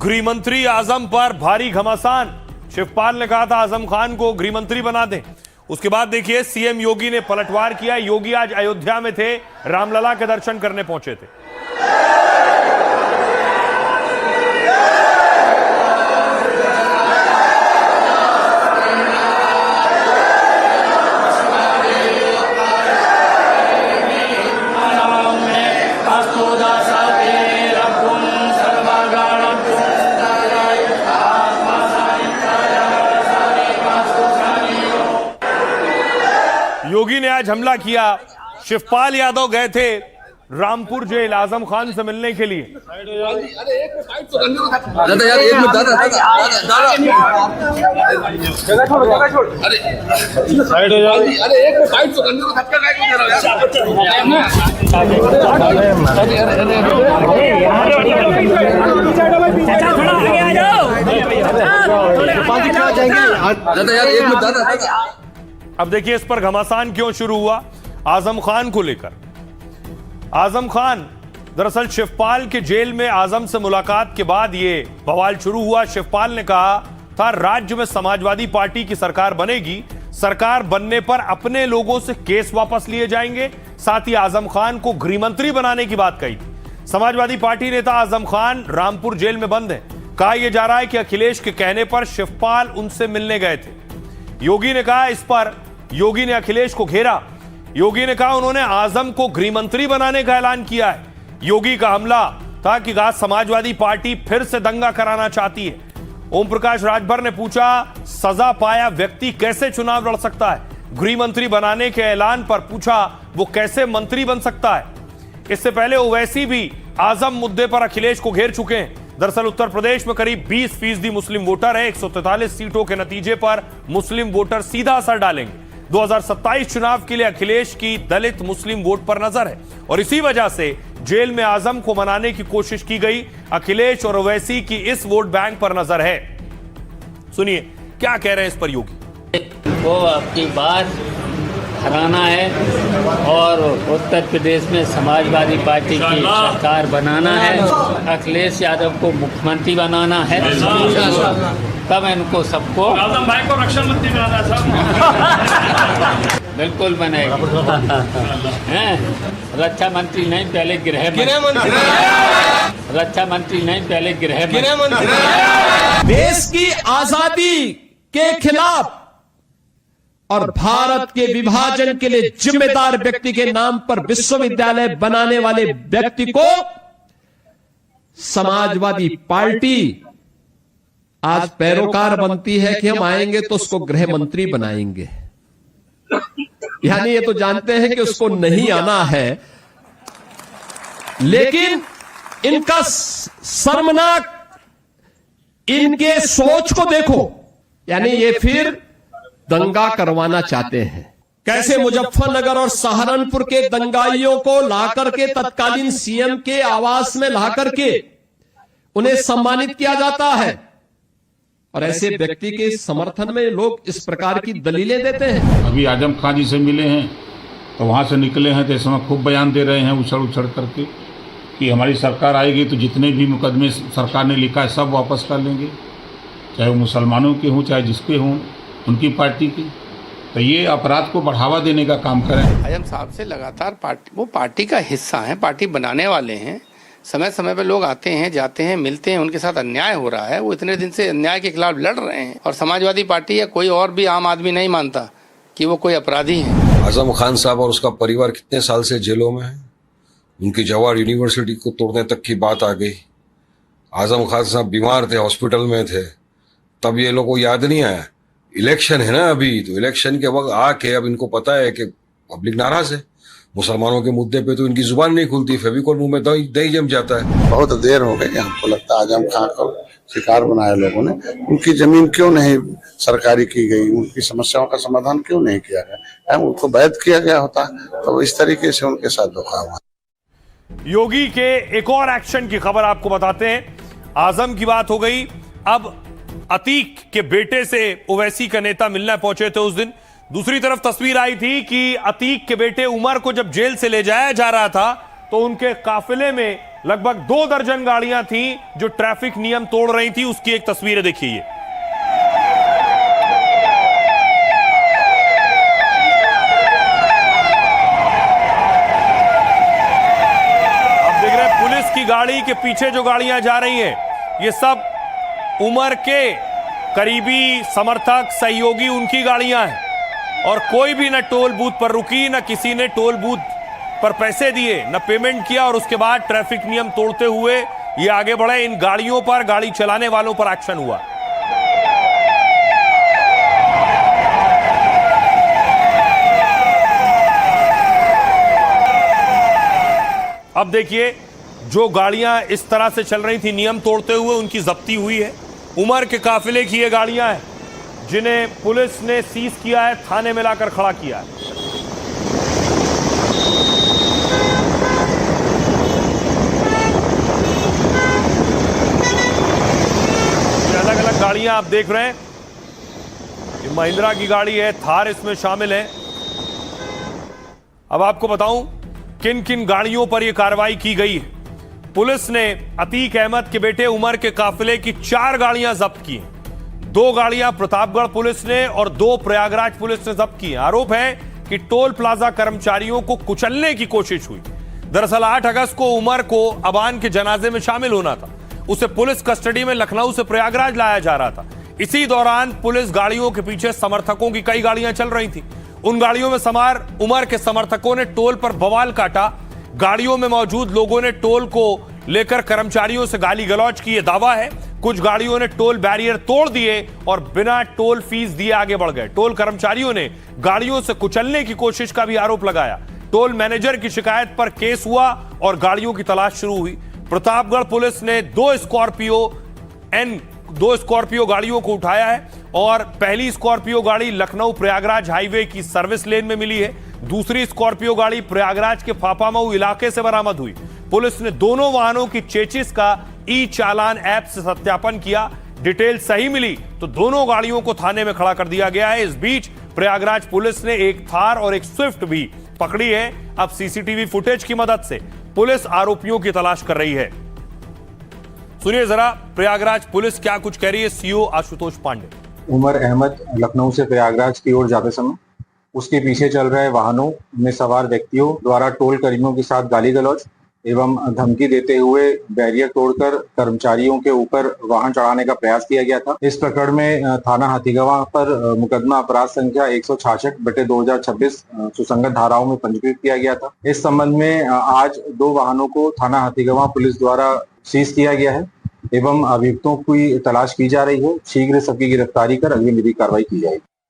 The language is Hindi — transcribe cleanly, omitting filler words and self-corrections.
गृहमंत्री आजम पर भारी घमासान। शिवपाल ने कहा था आजम खान को गृहमंत्री बना दें। उसके बाद देखिए सीएम योगी ने पलटवार किया। योगी आज अयोध्या में थे, रामलला के दर्शन करने पहुंचे थे। योगी ने आज हमला किया। शिवपाल यादव गए थे रामपुर जेल आजम खान से मिलने के लिए। अब देखिए इस पर घमासान क्यों शुरू हुआ आजम खान को लेकर। आजम खान दरअसल शिवपाल के जेल में आजम से मुलाकात के बाद यह बवाल शुरू हुआ। शिवपाल ने कहा था राज्य में समाजवादी पार्टी की सरकार बनेगी, सरकार बनने पर अपने लोगों से केस वापस लिए जाएंगे। साथ ही आजम खान को गृहमंत्री बनाने की बात कही थी। समाजवादी पार्टी नेता आजम खान रामपुर जेल में बंद है। कहा यह जा रहा है कि अखिलेश के कहने पर शिवपाल उनसे मिलने गए थे। योगी ने कहा इस पर योगी ने अखिलेश को घेरा। योगी ने कहा उन्होंने आजम को गृहमंत्री बनाने का ऐलान किया है। योगी का हमला था कि समाजवादी पार्टी फिर से दंगा कराना चाहती है। ओम प्रकाश राजभर ने पूछा सजा पाया व्यक्ति कैसे चुनाव लड़ सकता है। गृहमंत्री बनाने के ऐलान पर पूछा वो कैसे मंत्री बन सकता है। इससे पहले ओवैसी भी आजम मुद्दे पर अखिलेश को घेर चुके हैं। दरअसल उत्तर प्रदेश में करीब 20% मुस्लिम वोटर है। 143 सीटों के नतीजे पर मुस्लिम वोटर सीधा असर डालेंगे। 2027 चुनाव के लिए अखिलेश की दलित मुस्लिम वोट पर नजर है और इसी वजह से जेल में आजम को मनाने की कोशिश की गई। अखिलेश और ओवैसी की इस वोट बैंक पर नजर है। सुनिए क्या कह रहे हैं इस पर योगी। वो आपकी बात हराना है और उत्तर प्रदेश में समाजवादी पार्टी की सरकार बनाना है, अखिलेश यादव को मुख्यमंत्री बनाना है। तब इनको सबको आजम भाई को रक्षा मंत्री बनाना है। बिल्कुल बनेगा। रक्षा मंत्री नहीं पहले गृह मंत्री, रक्षा मंत्री नहीं पहले गृह मंत्री। देश की आजादी के खिलाफ और भारत के विभाजन के लिए जिम्मेदार व्यक्ति के नाम पर विश्वविद्यालय बनाने वाले व्यक्ति को समाजवादी पार्टी आज पैरोकार बनती है कि हम आएंगे तो उसको गृह मंत्री बनाएंगे। यानी ये तो जानते हैं कि उसको नहीं आना है, लेकिन इनका शर्मनाक इनके सोच को देखो। यानी ये फिर दंगा करवाना चाहते हैं। कैसे मुजफ्फरनगर और सहारनपुर के दंगाइयों को लाकर के तत्कालीन सीएम के आवास में लाकर के उन्हें सम्मानित किया जाता है और ऐसे व्यक्ति के समर्थन में लोग इस प्रकार की दलीलें देते हैं। अभी आजम खान जी से मिले हैं तो वहां से निकले हैं तो इस समय खूब बयान दे रहे हैं उछड़ करके कि हमारी सरकार आएगी तो जितने भी मुकदमे सरकार ने लिखा है सब वापस कर लेंगे, चाहे वो मुसलमानों के हों चाहे जिसके हों, उनकी पार्टी की। तो ये अपराध को बढ़ावा देने का काम करें। आजम साहब से लगातार वो पार्टी का हिस्सा हैं, पार्टी बनाने वाले हैं। समय समय पे लोग आते हैं जाते हैं मिलते हैं, उनके साथ अन्याय हो रहा है, वो इतने दिन से अन्याय के खिलाफ लड़ रहे हैं और समाजवादी पार्टी या कोई और भी आम आदमी नहीं मानता कि वो कोई अपराधी है। आजम खान साहब और उसका परिवार कितने साल से जेलों में है। उनकी जवाहर यूनिवर्सिटी को तोड़ने तक की बात आ गई। आजम खान साहब बीमार थे, हॉस्पिटल में थे, तब ये लोगों को याद नहीं आया। इलेक्शन है ना अभी, तो इलेक्शन के वक्त आके अब इनको पता है कि पब्लिक नाराज है। मुसलमानों के मुद्दे पे तो इनकी जुबान नहीं खुलती, फेविकोल मुंह में दही जम जाता है। बहुत देर हो गई, हमको लगता है आजम खान को शिकार बनाया लोगों ने। उनकी जमीन क्यों नहीं सरकारी की गई, उनकी समस्याओं का समाधान क्यों नहीं किया गया, उनको वैध किया गया होता तो इस तरीके से उनके साथ धोखा हुआ। योगी के एक और एक्शन की खबर आपको बताते हैं। आजम की बात हो गई, अब अतीक के बेटे से ओवैसी का नेता मिलने पहुंचे थे उस दिन। दूसरी तरफ तस्वीर आई थी कि अतीक के बेटे उमर को जब जेल से ले जाया जा रहा था तो उनके काफिले में लगभग 2 दर्जन गाड़ियां थीं जो ट्रैफिक नियम तोड़ रही थी। उसकी एक तस्वीर देखिए ये। आप देख रहे हैं पुलिस की गाड़ी के पीछे जो गाड़ियां जा रही हैं, ये सब उमर के करीबी समर्थक सहयोगी उनकी गाड़ियां हैं। और कोई भी न टोल बूथ पर रुकी, न किसी ने टोल बूथ पर पैसे दिए, न पेमेंट किया, और उसके बाद ट्रैफिक नियम तोड़ते हुए ये आगे बढ़े। इन गाड़ियों पर, गाड़ी चलाने वालों पर एक्शन हुआ। अब देखिए, जो गाड़ियां इस तरह से चल रही थी नियम तोड़ते हुए, उनकी जब्ती हुई है। उमर के काफिले की ये गाड़ियां हैं जिन्हें पुलिस ने सीज किया है, थाने में लाकर खड़ा किया है। अलग अलग गाड़ियां आप देख रहे हैं, ये महिंद्रा की गाड़ी है, थार इसमें शामिल है। अब आपको बताऊं किन किन गाड़ियों पर यह कार्रवाई की गई है। पुलिस ने अतीक अहमद के बेटे उमर के काफिले की 4 गाड़ियां जब्त की हैं। 2 गाड़ियां प्रतापगढ़ पुलिस ने और 2 प्रयागराज पुलिस ने जब्त की हैं। आरोप है कि टोल प्लाजा कर्मचारियों को कुचलने की कोशिश हुई। दरअसल 8 अगस्त को उमर को अबान के जनाजे में शामिल होना था। उसे पुलिस कस्टडी में लखनऊ से प्रयागराज लाया जा रहा था। इसी दौरान पुलिस गाड़ियों के पीछे समर्थकों की कई गाड़ियां चल रही थी। उन गाड़ियों में सवार उमर के समर्थकों ने टोल पर बवाल काटा। गाड़ियों में मौजूद लोगों ने टोल को लेकर कर्मचारियों से गाली गलौज की, यह दावा है। कुछ गाड़ियों ने टोल बैरियर तोड़ दिए और बिना टोल फीस दिए आगे बढ़ गए। टोल कर्मचारियों ने गाड़ियों से कुचलने की कोशिश का भी आरोप लगाया। टोल मैनेजर की शिकायत पर केस हुआ और गाड़ियों की तलाश शुरू हुई। प्रतापगढ़ पुलिस ने 2 स्कॉर्पियो गाड़ियों को उठाया है और पहली स्कॉर्पियो गाड़ी लखनऊ प्रयागराज हाईवे की सर्विस लेन में मिली है। दूसरी स्कॉर्पियो गाड़ी प्रयागराज के फाफामऊ इलाके से बरामद हुई। पुलिस ने दोनों वाहनों की चेचिस का ई चालान ऐप से सत्यापन किया। डिटेल सही मिली तो दोनों गाड़ियों को थाने में खड़ा कर दिया गया है। इस बीच प्रयागराज पुलिस ने एक थार और एक स्विफ्ट भी पकड़ी है। अब सीसीटीवी फुटेज की मदद से पुलिस आरोपियों की तलाश कर रही है। सुनिए जरा प्रयागराज पुलिस क्या कुछ कह रही है। सीओ आशुतोष पांडे। उमर अहमद लखनऊ से प्रयागराज की ओर जाते समय उसके पीछे चल रहे वाहनों में सवार व्यक्तियों द्वारा टोल कर्मियों के साथ गाली गलौज एवं धमकी देते हुए बैरियर तोड़कर कर्मचारियों के ऊपर वाहन चढ़ाने का प्रयास किया गया था। इस प्रकरण में थाना हाथीगवां पर मुकदमा अपराध संख्या 166/2026 सुसंगत धाराओं में पंजीकृत किया गया था। इस संबंध में आज 2 वाहनों को थाना हाथीगवां पुलिस द्वारा सीज किया गया है एवं अभियुक्तों की तलाश की जा रही है। शीघ्र सबकी गिरफ्तारी कर अगली विधिक कार्रवाई की जाएगी।